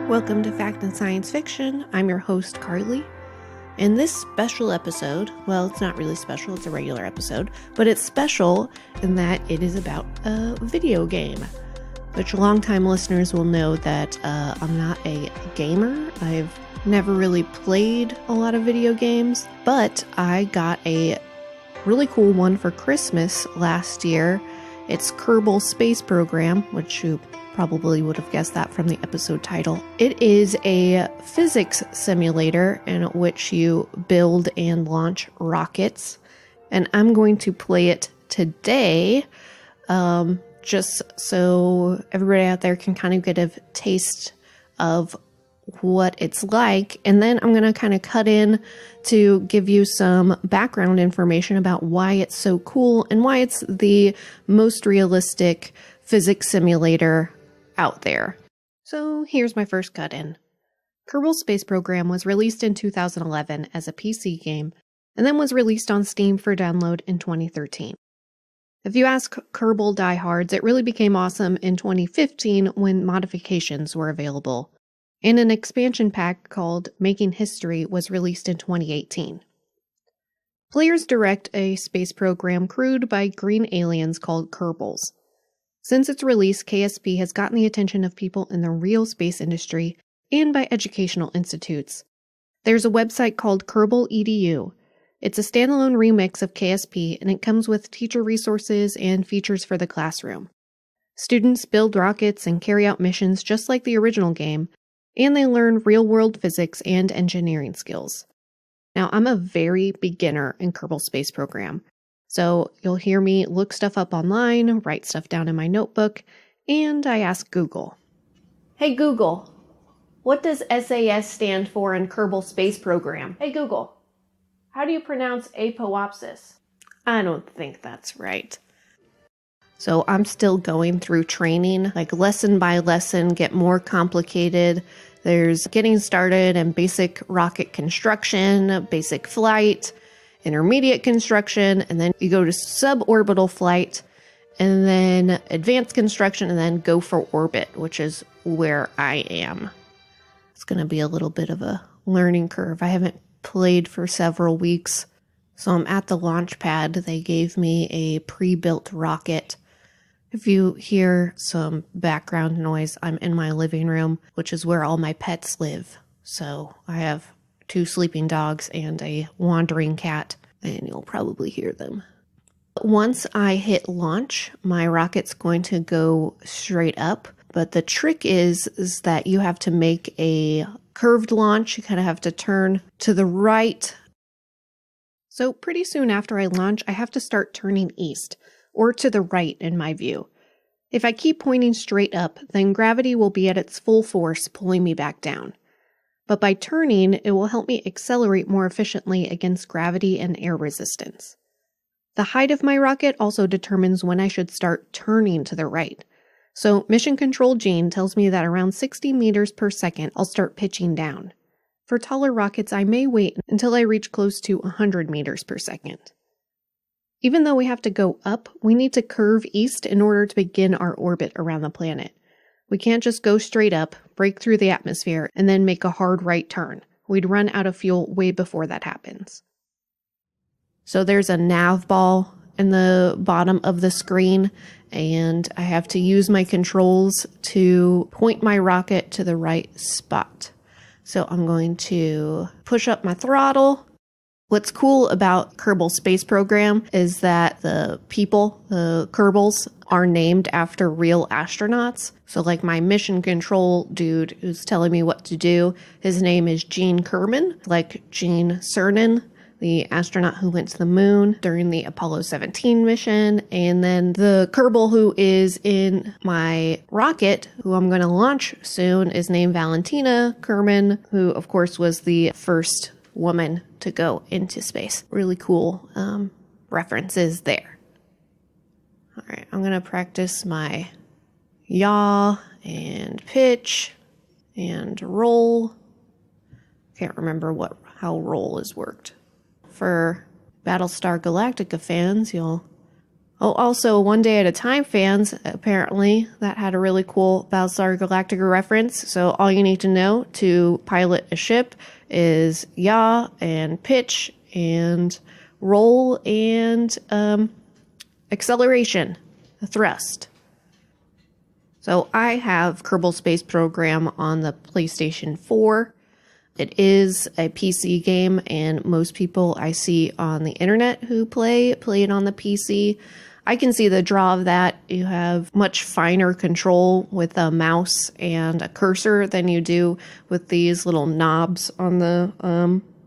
Welcome to Fact and Science Fiction. I'm your host, Carly. In this special episode, well, it's not really special, it's a regular episode, but it's special in that it is about a video game, which longtime listeners will know that I'm not a gamer. I've never really played a lot of video games, but I got a really cool one for Christmas last year. It's Kerbal Space Program, which you probably would have guessed that from the episode title. It is a physics simulator in which you build and launch rockets, and I'm going to play it today, just so everybody out there can kind of get a taste of what it's like, and then I'm going to kind of cut in to give you some background information about why it's so cool and why it's the most realistic physics simulator out there. So here's my first cut in. Kerbal Space Program was released in 2011 as a PC game and then was released on Steam for download in 2013. If you ask Kerbal diehards, it really became awesome in 2015 when modifications were available, and an expansion pack called Making History was released in 2018. Players direct a space program crewed by green aliens called Kerbals. Since its release, KSP has gotten the attention of people in the real space industry and by educational institutes. There's a website called Kerbal EDU. It's a standalone remix of KSP, and it comes with teacher resources and features for the classroom. Students build rockets and carry out missions just like the original game, and they learn real-world physics and engineering skills. Now, I'm a very beginner in Kerbal Space Program, so you'll hear me look stuff up online, write stuff down in my notebook, and I ask Google. Hey Google, what does SAS stand for in Kerbal Space Program? Hey Google, how do you pronounce apoapsis? I don't think that's right. So I'm still going through training, like lesson by lesson, get more complicated. There's getting started and basic rocket construction, basic flight, intermediate construction, and then you go to suborbital flight, and then advanced construction, and then go for orbit, which is where I am. It's going to be a little bit of a learning curve. I haven't played for several weeks, so I'm at the launch pad. They gave me a pre-built rocket. If you hear some background noise, I'm in my living room, which is where all my pets live. So I have 2 sleeping dogs and a wandering cat, and you'll probably hear them. Once I hit launch, my rocket's going to go straight up, but the trick is that you have to make a curved launch. You kind of have to turn to the right. So pretty soon after I launch, I have to start turning east, or to the right in my view. If I keep pointing straight up, then gravity will be at its full force, pulling me back down. But by turning, it will help me accelerate more efficiently against gravity and air resistance. The height of my rocket also determines when I should start turning to the right. So Mission Control Gene tells me that around 60 meters per second, I'll start pitching down. For taller rockets, I may wait until I reach close to 100 meters per second. Even though we have to go up, we need to curve east in order to begin our orbit around the planet. We can't just go straight up, break through the atmosphere, and then make a hard right turn. We'd run out of fuel way before that happens. So there's a nav ball in the bottom of the screen, and I have to use my controls to point my rocket to the right spot. So I'm going to push up my throttle. What's cool about Kerbal Space Program is that the people, the Kerbals, are named after real astronauts. So like my mission control dude who's telling me what to do, his name is Gene Kerman, like Gene Cernan, the astronaut who went to the moon during the Apollo 17 mission. And then the Kerbal who is in my rocket, who I'm going to launch soon, is named Valentina Kerman, who of course was the first woman to go into space. Really cool references there. All right, I'm going to practice my yaw and pitch and roll. Can't remember how roll is worked. For Battlestar Galactica fans, you'll Oh, also, One Day at a Time fans, apparently, that had a really cool Battlestar Galactica reference. So all you need to know to pilot a ship is yaw and pitch and roll and acceleration, thrust. So I have Kerbal Space Program on the PlayStation 4. It is a PC game, and most people I see on the internet who play it on the PC. I can see the draw of that. You have much finer control with a mouse and a cursor than you do with these little knobs on the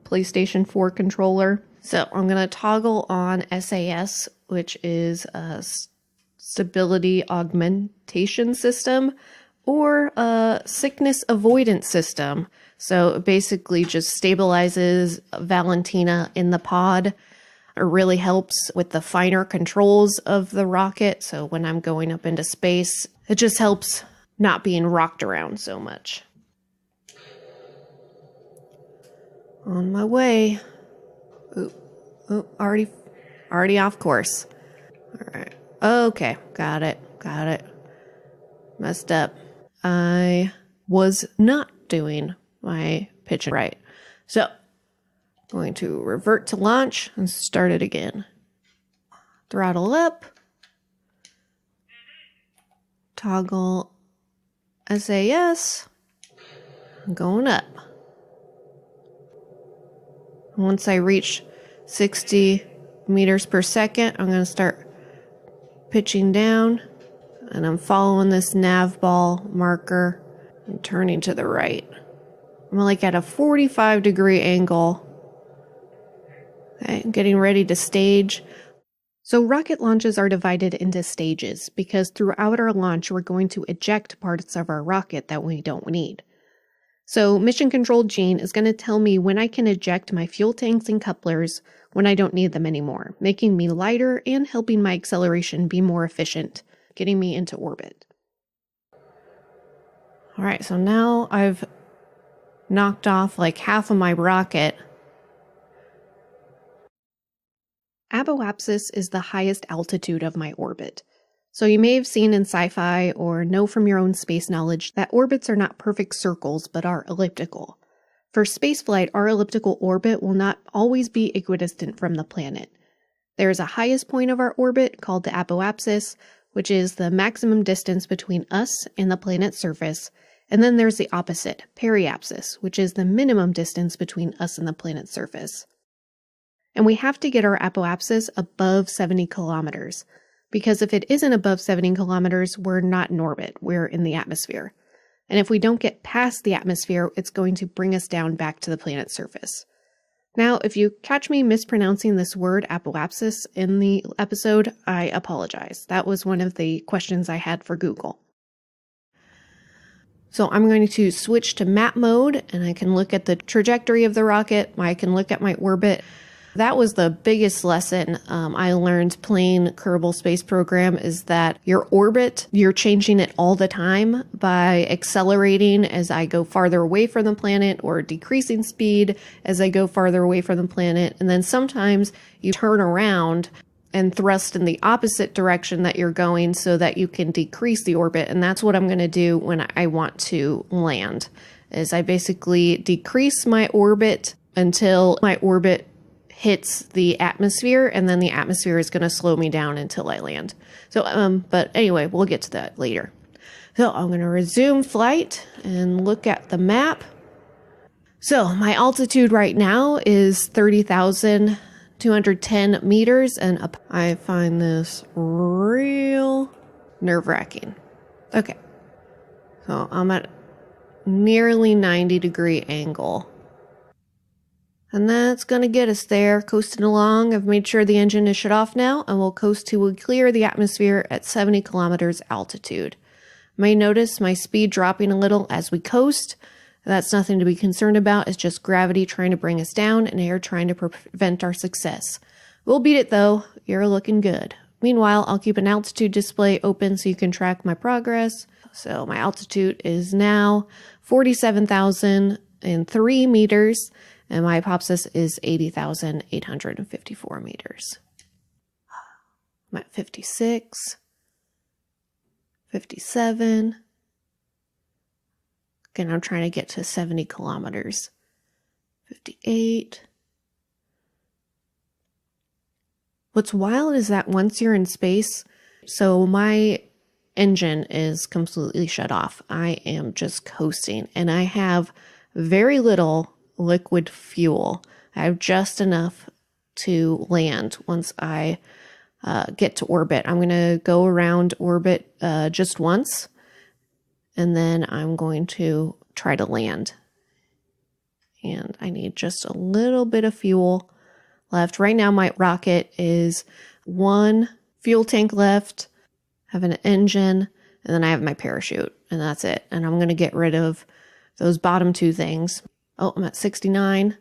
PlayStation 4 controller. So I'm going to toggle on SAS, which is a stability augmentation system, or a sickness avoidance system. So it basically just stabilizes Valentina in the pod. It really helps with the finer controls of the rocket. So when I'm going up into space, it just helps not being rocked around so much. On my way. Ooh, already off course. All right. Okay, got it. Messed up. I was not doing my pitch right. So, going to revert to launch and start it again. Throttle up. Toggle SAS. I'm going up. Once I reach 60 meters per second, I'm going to start pitching down, and I'm following this nav ball marker and turning to the right. I'm like at a 45-degree angle. Okay, I'm getting ready to stage. So rocket launches are divided into stages because throughout our launch, we're going to eject parts of our rocket that we don't need. So Mission Control Gene is going to tell me when I can eject my fuel tanks and couplers when I don't need them anymore, making me lighter and helping my acceleration be more efficient, getting me into orbit. All right, so now I've knocked off like half of my rocket. Apoapsis is the highest altitude of my orbit. So you may have seen in sci-fi or know from your own space knowledge that orbits are not perfect circles but are elliptical. For spaceflight, our elliptical orbit will not always be equidistant from the planet. There is a highest point of our orbit called the apoapsis, which is the maximum distance between us and the planet's surface, and then there's the opposite, periapsis, which is the minimum distance between us and the planet's surface. And we have to get our apoapsis above 70 kilometers, because if it isn't above 70 kilometers, we're not in orbit, we're in the atmosphere. And if we don't get past the atmosphere, it's going to bring us down back to the planet's surface. Now, if you catch me mispronouncing this word, apoapsis, in the episode, I apologize. That was one of the questions I had for Google. So I'm going to switch to map mode, and I can look at the trajectory of the rocket. I can look at my orbit. That was the biggest lesson I learned playing Kerbal Space Program, is that your orbit, you're changing it all the time by accelerating as I go farther away from the planet, or decreasing speed as I go farther away from the planet. And then sometimes you turn around and thrust in the opposite direction that you're going so that you can decrease the orbit. And that's what I'm going to do when I want to land, is I basically decrease my orbit until my orbit hits the atmosphere, and then the atmosphere is going to slow me down until I land. So, but anyway, we'll get to that later. So I'm going to resume flight and look at the map. So my altitude right now is 30,210 meters, and I find this real nerve-wracking. Okay. So I'm at nearly 90-degree angle. And that's going to get us there, coasting along. I've made sure the engine is shut off now, and we'll coast to clear the atmosphere at 70 kilometers altitude. You may notice my speed dropping a little as we coast. That's nothing to be concerned about. It's just gravity trying to bring us down and air trying to prevent our success. We'll beat it though. You're looking good. Meanwhile, I'll keep an altitude display open so you can track my progress. So my altitude is now 47,003 meters. And my apoapsis is 80,854 meters. I'm at 56, 57. Again, I'm trying to get to 70 kilometers. 58. What's wild is that once you're in space, so my engine is completely shut off. I am just coasting, and I have very little liquid fuel. I have just enough to land once I get to orbit. I'm going to go around orbit just once, and then I'm going to try to land. And I need just a little bit of fuel left. Right now, my rocket is 1 fuel tank left, I have an engine, and then I have my parachute, and that's it. And I'm going to get rid of those bottom 2 things. Oh, I'm at 69.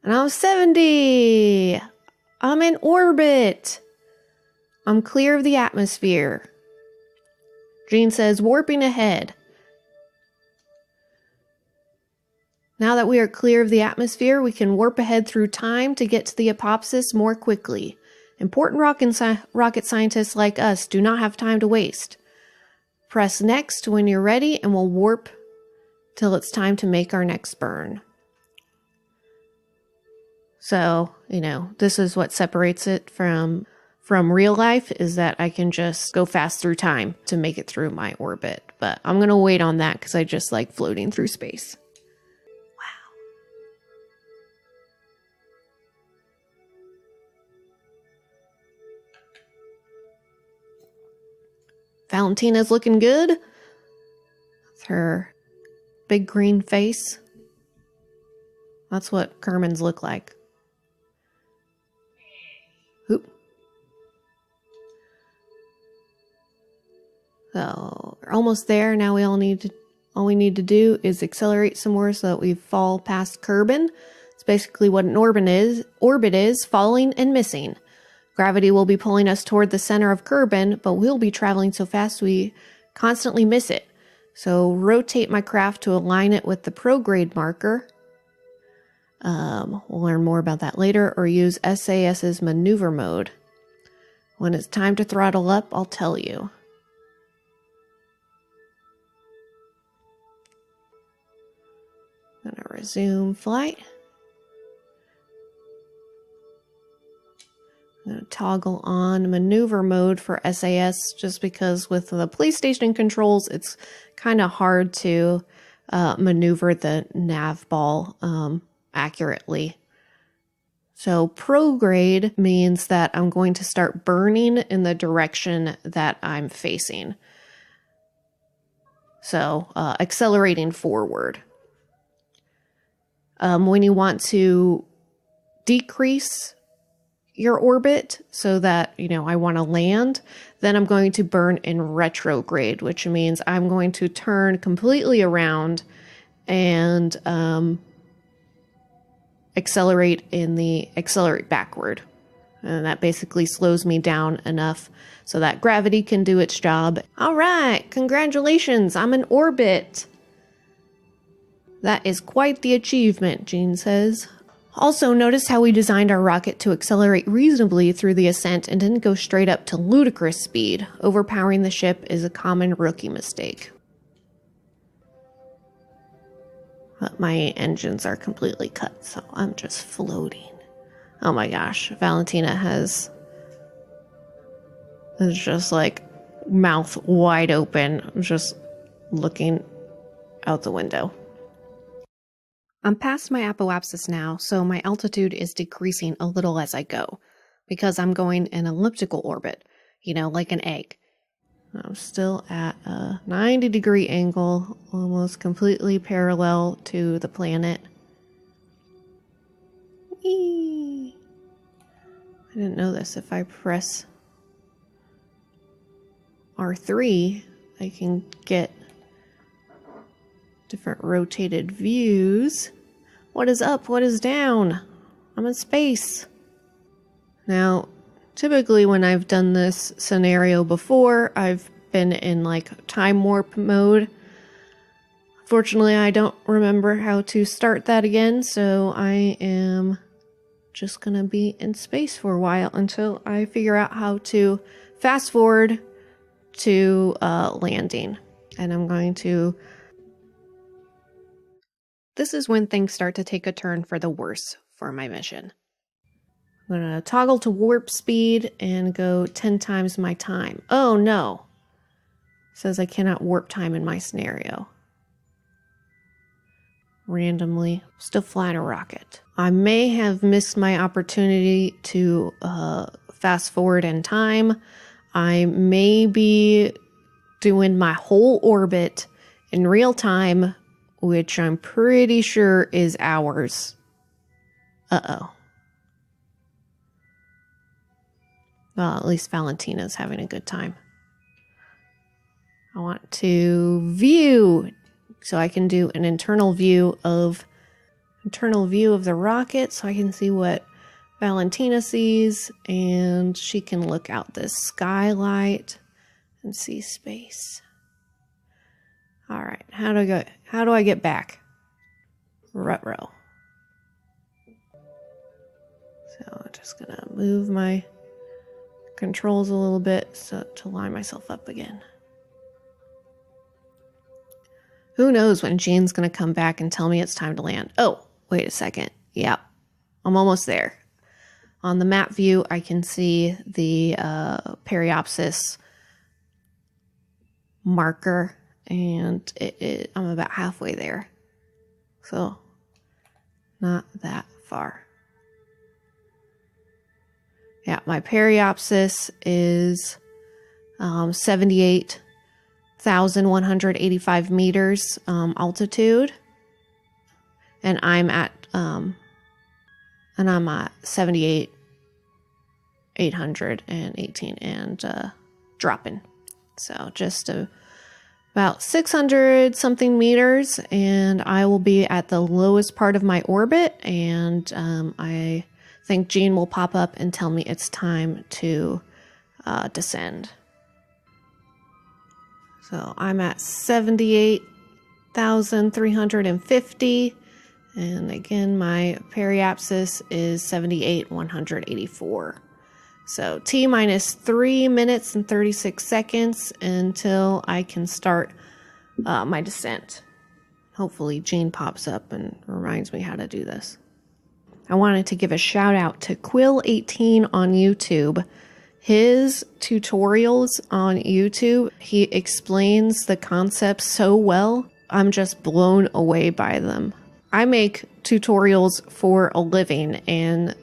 And I'm 70. I'm in orbit. I'm clear of the atmosphere. Jean says, warping ahead. Now that we are clear of the atmosphere, we can warp ahead through time to get to the apophysis more quickly. Important rocket scientists like us do not have time to waste. Press next when you're ready and we'll warp till it's time to make our next burn. So, this is what separates it from real life, is that I can just go fast through time to make it through my orbit. But I'm going to wait on that because I just like floating through space. Valentina's looking good with her big green face. That's what Kermans look like. Oop. So we're almost there. Now all we need to do is accelerate some more so that we fall past Kerbal. It's basically what an orbit is, falling and missing. Gravity will be pulling us toward the center of Kerbal, but we'll be traveling so fast we constantly miss it. So rotate my craft to align it with the prograde marker. We'll learn more about that later, or use SAS's maneuver mode. When it's time to throttle up, I'll tell you. Gonna resume flight. I'm going to toggle on maneuver mode for SAS just because with the PlayStation controls, it's kind of hard to maneuver the nav ball accurately. So prograde means that I'm going to start burning in the direction that I'm facing. So accelerating forward. When you want to decrease your orbit so that, I want to land, then I'm going to burn in retrograde, which means I'm going to turn completely around and accelerate backward. And that basically slows me down enough so that gravity can do its job. All right, congratulations, I'm in orbit. That is quite the achievement, Jean says. Also, notice how we designed our rocket to accelerate reasonably through the ascent and didn't go straight up to ludicrous speed. Overpowering the ship is a common rookie mistake. But my engines are completely cut, so I'm just floating. Oh my gosh, Valentina is just like mouth wide open, just looking out the window. I'm past my apoapsis now, so my altitude is decreasing a little as I go, because I'm going in elliptical orbit, like an egg. I'm still at a 90-degree angle, almost completely parallel to the planet. Whee! I didn't know this. If I press R3, I can get different rotated views. What is up? What is down? I'm in space. Now, typically when I've done this scenario before, I've been in time warp mode. Fortunately, I don't remember how to start that again, so I am just gonna be in space for a while until I figure out how to fast forward to landing. And I'm going to... This is when things start to take a turn for the worse for my mission. I'm gonna toggle to warp speed and go 10 times my time. Oh no! It says I cannot warp time in my scenario. Randomly, still flying a rocket. I may have missed my opportunity to fast forward in time. I may be doing my whole orbit in real time, which I'm pretty sure is hours. Uh-oh. Well, at least Valentina's having a good time. I want to view, so I can do an internal view of the rocket, so I can see what Valentina sees, and she can look out this skylight and see space. All right, how do I get back? Ruh-roh. So I'm just gonna move my controls a little bit to line myself up again. Who knows when Jean's gonna come back and tell me it's time to land. Oh, wait a second. Yep, I'm almost there. On the map view, I can see the periapsis marker, and I'm about halfway there. So, not that far. Yeah, my periapsis is 78,185 meters altitude, and I'm at 78,818 and dropping. So just about 600 something meters, and I will be at the lowest part of my orbit, and I think Jean will pop up and tell me it's time to descend. So I'm at 78,350, and again my periapsis is 78,184. So T minus 3 minutes and 36 seconds until I can start my descent. Hopefully Jean pops up and reminds me how to do this. I wanted to give a shout out to Quill18 on YouTube. His tutorials on YouTube, he explains the concepts so well. I'm just blown away by them. I make tutorials for a living, and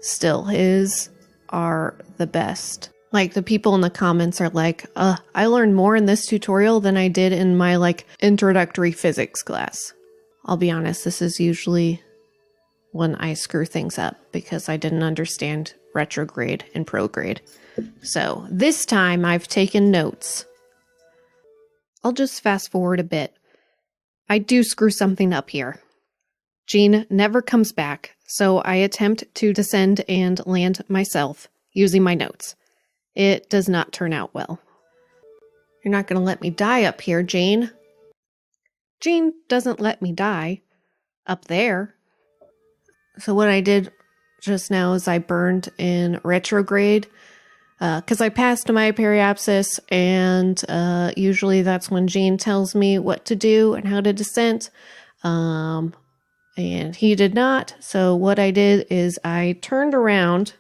still his are the best. Like, the people in the comments are like, I learned more in this tutorial than I did in my introductory physics class. I'll be honest, this is usually when I screw things up because I didn't understand retrograde and prograde. So this time I've taken notes. I'll just fast forward a bit. I do screw something up here. Jean never comes back, so I attempt to descend and land myself using my notes. It does not turn out well. You're not going to let me die up here, Jean. Jean doesn't let me die up there. So what I did just now is I burned in retrograde because I passed my periapsis, and usually that's when Jean tells me what to do and how to descent. And he did not. So what I did is I turned around.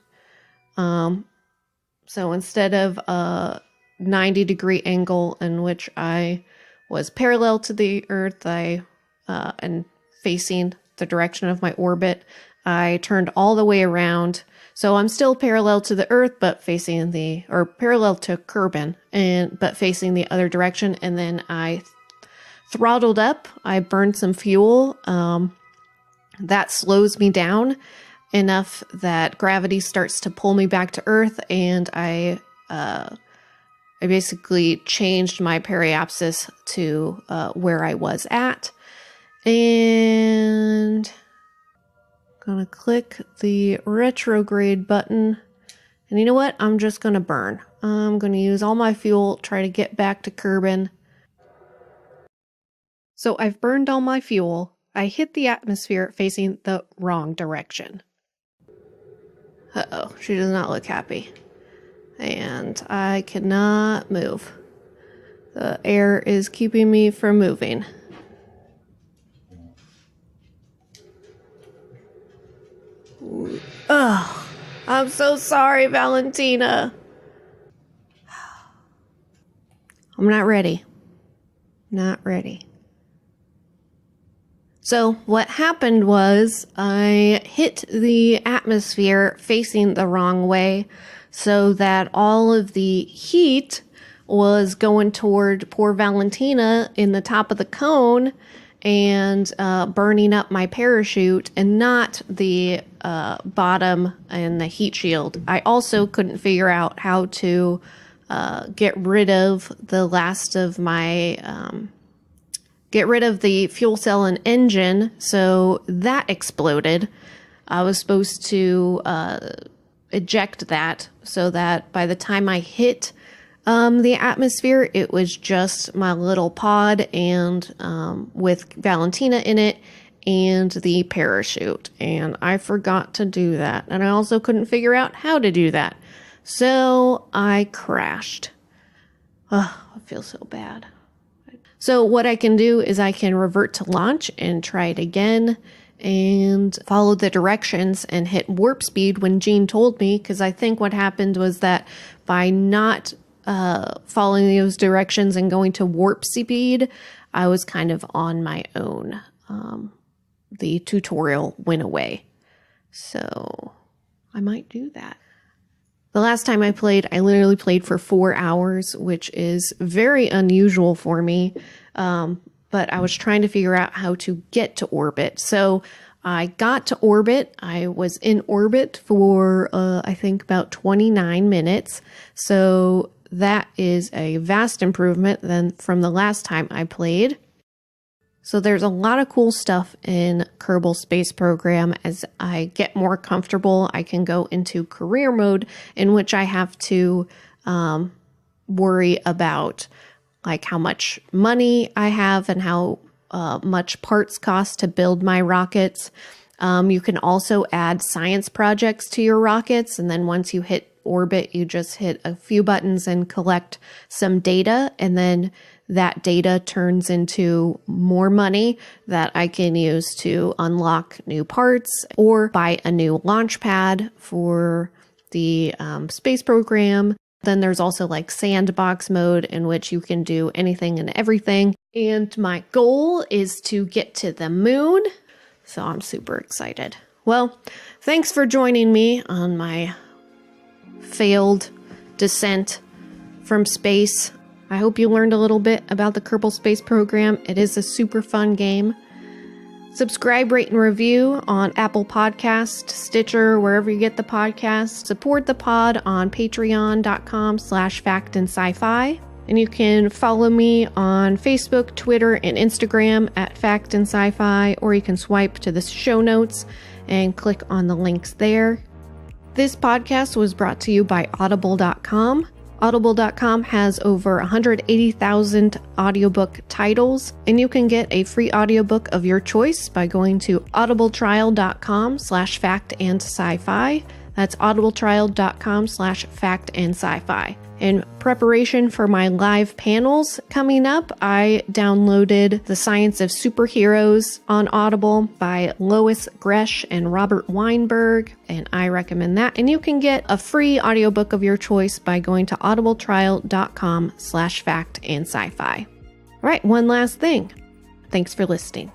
So instead of a 90-degree angle in which I was parallel to the Earth, and facing the direction of my orbit, I turned all the way around. So I'm still parallel to the Earth, but parallel to Kerbal, but facing the other direction. And then I throttled up. I burned some fuel. That slows me down enough that gravity starts to pull me back to Earth, and I basically changed my periapsis to where I was at. And gonna click the retrograde button, and you know what? I'm just gonna burn. I'm gonna use all my fuel, try to get back to Kerbal. So I've burned all my fuel. I hit the atmosphere facing the wrong direction. Uh-oh, she does not look happy. And I cannot move. The air is keeping me from moving. Oh, I'm so sorry, Valentina. I'm not ready. Not ready. So what happened was I hit the atmosphere facing the wrong way so that all of the heat was going toward poor Valentina in the top of the cone and burning up my parachute and not the bottom and the heat shield. I also couldn't figure out how to get rid of the last of my... get rid of the fuel cell and engine, so that exploded. I was supposed to eject that so that by the time I hit the atmosphere, it was just my little pod and with Valentina in it and the parachute. And I forgot to do that. And I also couldn't figure out how to do that. So I crashed. Oh, I feel so bad. So what I can do is I can revert to launch and try it again and follow the directions and hit warp speed when Jean told me, because I think what happened was that by not following those directions and going to warp speed, I was kind of on my own. The tutorial went away. So I might do that. The last time I played, I literally played for 4 hours, which is very unusual for me. But I was trying to figure out how to get to orbit. So I got to orbit. I was in orbit for, I think about 29 minutes. So that is a vast improvement than from the last time I played. So there's a lot of cool stuff in Kerbal Space Program. As I get more comfortable, I can go into career mode, in which I have to worry about like how much money I have and how much parts cost to build my rockets. You can also add science projects to your rockets, and then once you hit orbit, you just hit a few buttons and collect some data, and then that data turns into more money that I can use to unlock new parts or buy a new launch pad for the space program. Then there's also like sandbox mode, in which you can do anything and everything. And my goal is to get to the moon. So I'm super excited. Well, thanks for joining me on my failed descent from space. I hope you learned a little bit about the Kerbal Space Program. It is a super fun game. Subscribe, rate, and review on Apple Podcasts, Stitcher, wherever you get the podcast. Support the pod on patreon.com/factandsci-fi. And you can follow me on Facebook, Twitter, and Instagram at factandsci-fi, or you can swipe to the show notes and click on the links there. This podcast was brought to you by Audible.com. Audible.com has over 180,000 audiobook titles, and you can get a free audiobook of your choice by going to audibletrial.com/factandsci-fi. That's audibletrial.com/factandsci-fi. In preparation for my live panels coming up, I downloaded The Science of Superheroes on Audible by Lois Gresh and Robert Weinberg, and I recommend that. And you can get a free audiobook of your choice by going to audibletrial.com/factandsci-fi. All right, one last thing. Thanks for listening.